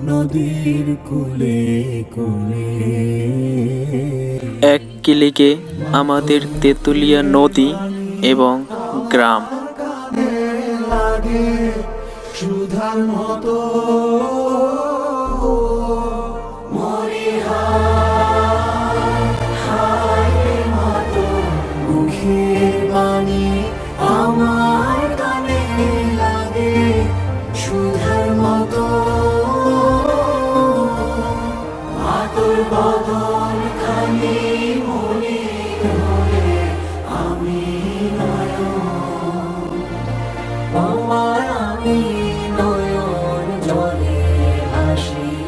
নদীর কূলে কূলে। এক কিলিকে আমাদের তেঁতুলিয়া নদী এবং গ্রাম। লাগে সুধার মতো মুখের বাণী আমার কানে লাগে সুধার মতো। আতর বদন খানি মনে ধরে আমি আমার আমি নয়ন জলে ভাসি।